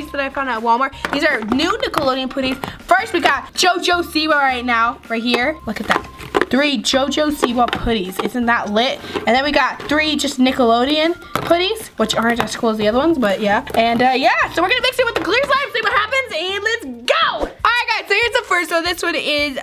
putties that I found at Walmart. These are new Nickelodeon putties. First, we got Jojo Siwa right now, right here. Look at that. 3 Jojo Siwa putties. Isn't that lit? And then we got 3 just Nickelodeon putties, which aren't as cool as the other ones, but yeah. And yeah, so we're gonna mix it with the clear slime, see what happens, and let's go! Alright guys, so here's the first one. This one is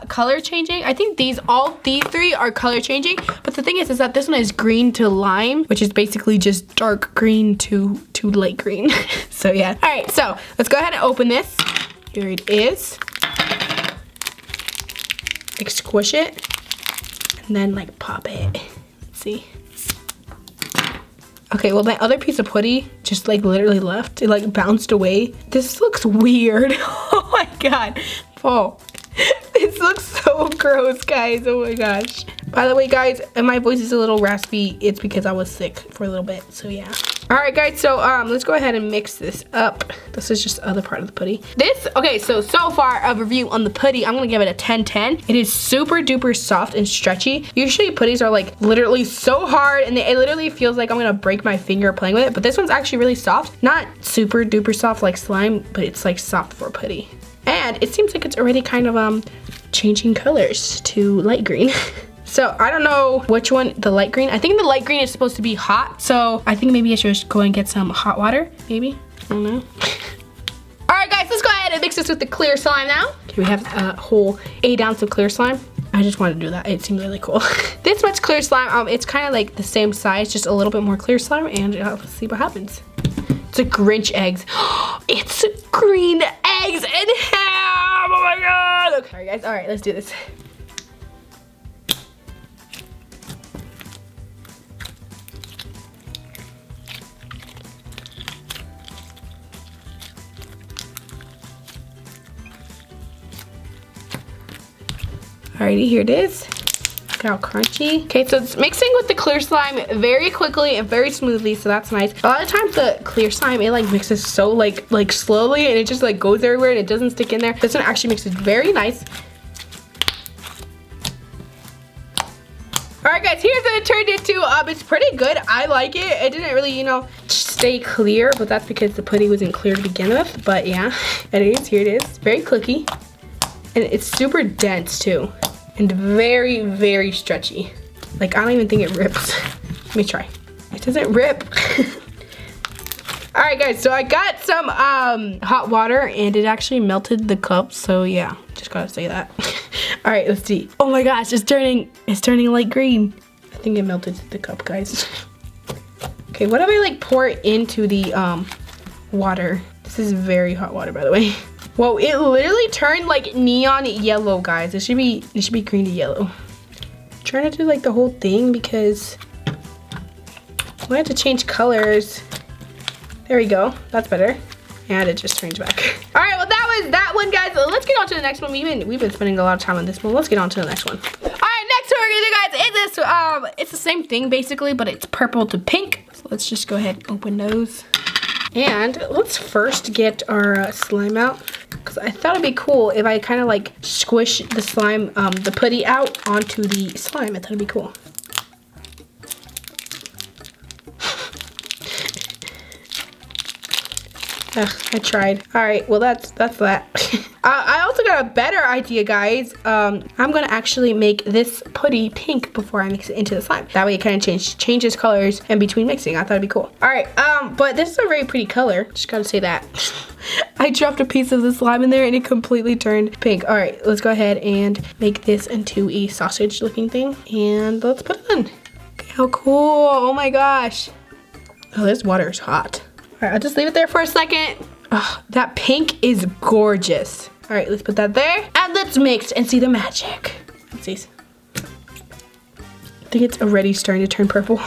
color changing. I think all these 3 are color changing, but the thing is that this one is green to lime, which is basically just dark green to light green. So yeah. Alright, so let's go ahead and open this. Here it is. Like squish it and then like pop it. Let's see. Okay, well my other piece of putty just like literally left. It like bounced away. This looks weird. Oh my god. Oh, this looks so gross, guys. Oh my gosh. By the way, guys, and my voice is a little raspy. It's because I was sick for a little bit. So yeah. All right, guys. So let's go ahead and mix this up. This is just the other part of the putty. Okay. So far a review on the putty. I'm gonna give it a 10/10. It is super duper soft and stretchy. Usually putties are like literally so hard, and it literally feels like I'm gonna break my finger playing with it. But this one's actually really soft. Not super duper soft like slime, but it's like soft for a putty. And it seems like it's already kind of changing colors to light green. So I don't know which one, the light green. I think the light green is supposed to be hot. So I think maybe I should just go and get some hot water, maybe. I don't know. All right, guys, let's go ahead and mix this with the clear slime now. Okay, we have a whole 8 ounce of clear slime. I just wanted to do that. It seemed really cool. This much clear slime, it's kind of like the same size, just a little bit more clear slime, and let's see what happens. It's a Grinch eggs. It's green eggs and ham. Oh my god. Okay, all right, guys. All right, let's do this. Alrighty, here it is. Look how crunchy. Okay, so it's mixing with the clear slime very quickly and very smoothly, so that's nice. A lot of times the clear slime, it like mixes so like slowly, and it just like goes everywhere and it doesn't stick in there. This one actually mixes very nice. Alright guys, here's what it turned into. It's pretty good. I like it. It didn't really, you know, stay clear, but that's because the putty wasn't clear to begin with. But yeah, it is. Here it is. Very clicky. And it's super dense too. And very, very stretchy. Like, I don't even think it rips. Let me try. It doesn't rip. Alright guys, so I got some hot water and it actually melted the cup. So yeah, just gotta say that. Alright, let's see. Oh my gosh, it's turning light green. I think it melted the cup, guys. Okay, what if I like pour it into the water? This is very hot water, by the way. Whoa, it literally turned like neon yellow, guys. It should be green to yellow. I'm trying to do like the whole thing because I have to change colors. There we go. That's better. And it just turns back. All right, well that was that one, guys. Let's get on to the next one. We've been spending a lot of time on this one. Let's get on to the next one. All right, next one we're gonna do, guys, is this. It's the same thing basically, but it's purple to pink. So let's just go ahead and open those. And let's first get our slime out, because I thought it'd be cool if I kind of like squish the slime, the putty out onto the slime. I thought it'd be cool. Ugh, I tried. All right, well that's that. I also got a better idea, guys. I'm gonna actually make this putty pink before I mix it into the slime. That way it kind of changes colors in between mixing. I thought it'd be cool. All right, but this is a very pretty color. Just gotta say that. I dropped a piece of the slime in there and it completely turned pink. All right, let's go ahead and make this into a sausage looking thing. And let's put it in. Okay, how cool, oh my gosh. Oh, this water is hot. All right, I'll just leave it there for a second. Oh, that pink is gorgeous. All right, let's put that there. And let's mix and see the magic. Let's see. I think it's already starting to turn purple.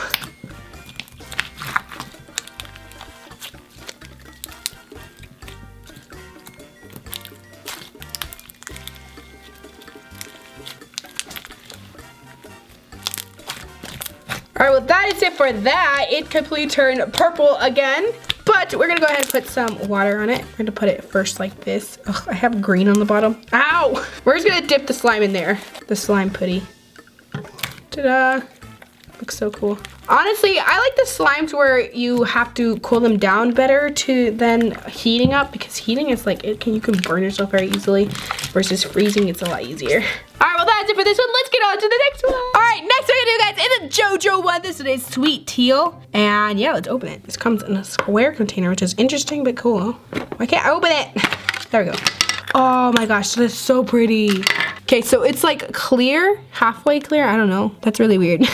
All right, well that is it for that. It completely turned purple again. But we're gonna go ahead and put some water on it. We're gonna put it first like this. Ugh, I have green on the bottom. Ow! We're just gonna dip the slime in there. The slime putty. Ta-da! Looks so cool. Honestly, I like the slimes where you have to cool them down better than heating up, because heating is like, you can burn yourself very easily, versus freezing, it's a lot easier. All right, well that's it for this one. Let's get on to the next one. All right, next we're gonna do, guys, is a JoJo one. This one is Sweet Teal. And yeah, let's open it. This comes in a square container, which is interesting but cool. Why can't I open it? There we go. Oh my gosh, that is so pretty. Okay, so it's like clear, halfway clear, I don't know. That's really weird.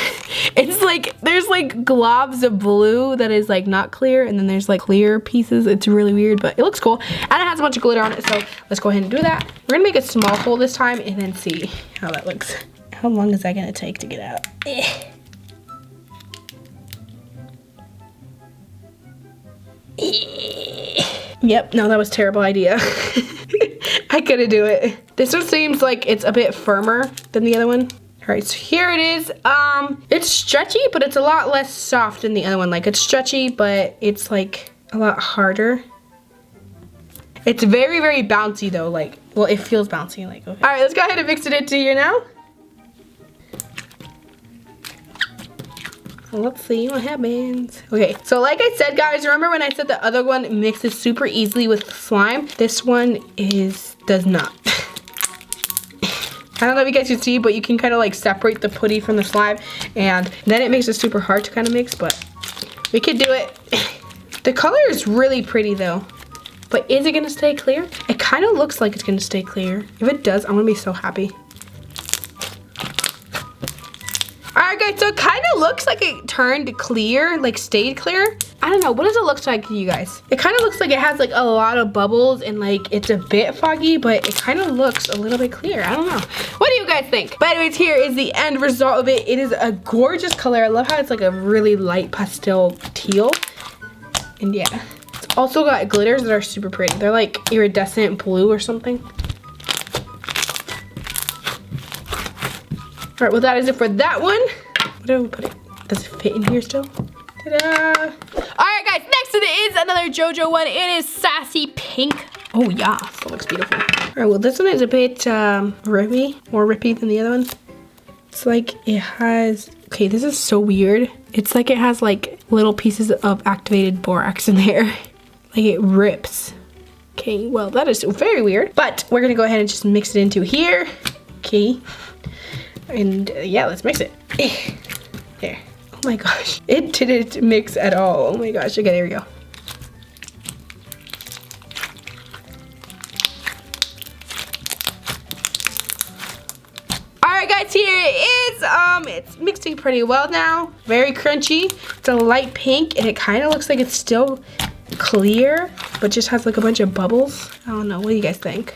It's like, there's like globs of blue that is like not clear, and then there's like clear pieces. It's really weird, but it looks cool. And it has a bunch of glitter on it, so let's go ahead and do that. We're gonna make a small hole this time and then see how that looks. How long is that gonna take to get out? Yep, no, that was a terrible idea. I couldn't do it. This one seems like it's a bit firmer than the other one. All right, so here it is. It's stretchy, but it's a lot less soft than the other one. Like, it's stretchy, but it's like a lot harder. It's very, very bouncy though. Like, well, it feels bouncy. Like, okay. All right, let's go ahead and mix it into here now. Let's see what happens. Okay, so like I said, guys, remember when I said the other one mixes super easily with slime? This one does not. I don't know if you guys can see, but you can kind of like separate the putty from the slime, and then it makes it super hard to kind of mix, but we could do it. The color is really pretty though, but is it gonna stay clear? It kind of looks like it's gonna stay clear. If it does, I'm gonna be so happy. Alright guys, so it kind of looks like it turned clear, like stayed clear. I don't know, what does it look like to you guys? It kind of looks like it has like a lot of bubbles and like it's a bit foggy, but it kind of looks a little bit clear. I don't know. What do you guys think? But anyways, here is the end result of it. It is a gorgeous color. I love how it's like a really light pastel teal. And yeah, it's also got glitters that are super pretty. They're like iridescent blue or something. All right, well that is it for that one. Where do we put it? Does it fit in here still? Ta-da! All right, guys, next it is another JoJo one. It is Sassy Pink. Oh yeah, that looks beautiful. All right, well this one is a bit rippy, more rippy than the other one. It's like it has, okay, this is so weird. It's like it has like little pieces of activated borax in there. Like it rips. Okay, well that is very weird, but we're gonna go ahead and just mix it into here. Okay. And yeah, let's mix it. There. Oh my gosh. It didn't mix at all. Oh my gosh. Okay, there we go. Alright guys, here it is. It's mixing pretty well now. Very crunchy. It's a light pink and it kind of looks like it's still clear, but just has like a bunch of bubbles. I don't know. What do you guys think?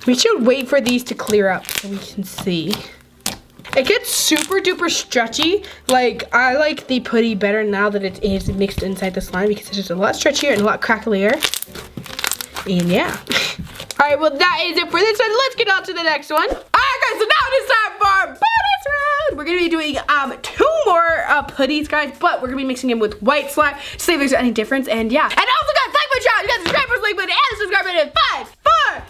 We should wait for these to clear up so we can see. It gets super duper stretchy. Like, I like the putty better now that it is mixed inside the slime because it's just a lot stretchier and a lot cracklier. And yeah. Alright, well that is it for this one. Let's get on to the next one. Alright guys, so now it is time for our bonus round. We're gonna be doing 2 more putties, guys, but we're gonna be mixing them with white slime to see if there's any difference. And yeah. And also guys, like my channel, you guys subscribe for the like button and the subscribe button in 5,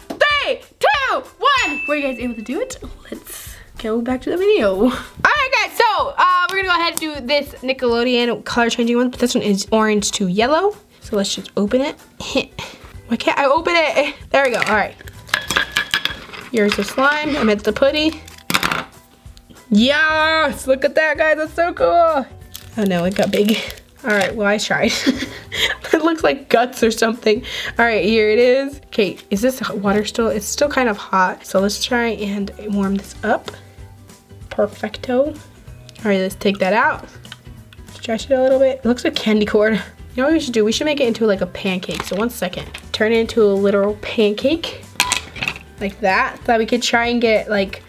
4, 3, 2, 1. Were you guys able to do it? Let's go back to the video. Alright guys, so we're gonna go ahead and do this Nickelodeon color changing one. This one is orange to yellow. So let's just open it. Why can't I open it? There we go. Alright. Here's the slime. I meant the putty. Yes! Look at that, guys. That's so cool. Oh no, it got big. Alright, well I tried. It looks like guts or something. Alright, here it is. Okay, is this water still? It's still kind of hot. So let's try and warm this up. Perfecto. All right, let's take that out. Stretch it a little bit. It looks like candy corn. You know what we should do? We should make it into like a pancake. So 1 second. Turn it into a literal pancake. Like that. So that we could try and get like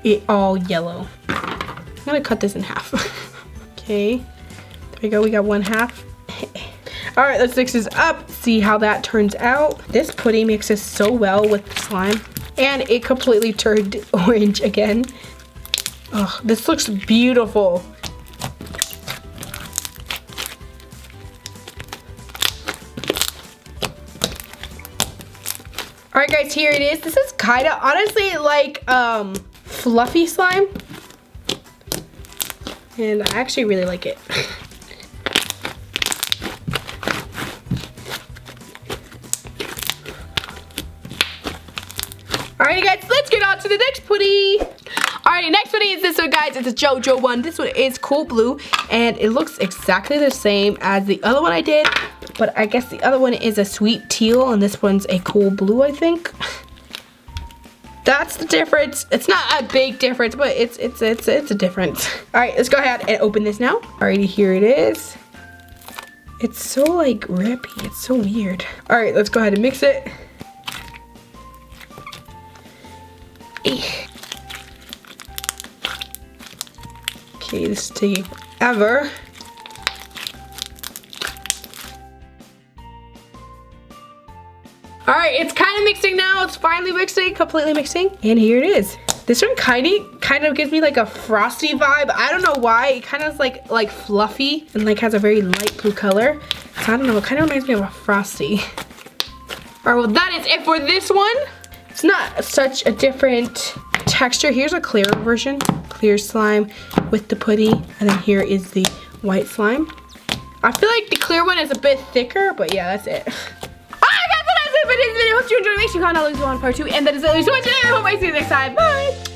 it all yellow. I'm gonna cut this in half. Okay. There we go. We got 1/2. All right, let's mix this up. See how that turns out. This putty mixes so well with the slime. And it completely turned orange again. Oh, this looks beautiful. All right, guys, here it is. This is kind of honestly like fluffy slime. and I actually really like it. Alrighty guys, let's get on to the next putty. Alrighty, next putty is this one, guys. It's a JoJo one. This one is cool blue, and it looks exactly the same as the other one I did, but I guess the other one is a sweet teal, and this one's a cool blue, I think. That's the difference. It's not a big difference, but it's a difference. Alright, let's go ahead and open this now. Alrighty, here it is. It's so like rippy. It's so weird. Alright, let's go ahead and mix it. Okay, this is taking forever. Alright, it's kind of mixing now. It's finally mixing, completely mixing. And here it is. This one kind of gives me like a frosty vibe. I don't know why. It kind of is like fluffy and like has a very light blue color. So I don't know, it kind of reminds me of a frosty. Alright, well that is it for this one. It's not such a different texture. Here's a clear version, clear slime with the putty, and then here is the white slime. I feel like the clear one is a bit thicker, but yeah, that's it. Alright guys, so that's it for this video. Hope you enjoyed. Make sure you comment down below if you want part 2, and that is it. So much. I hope I see you next time. Bye.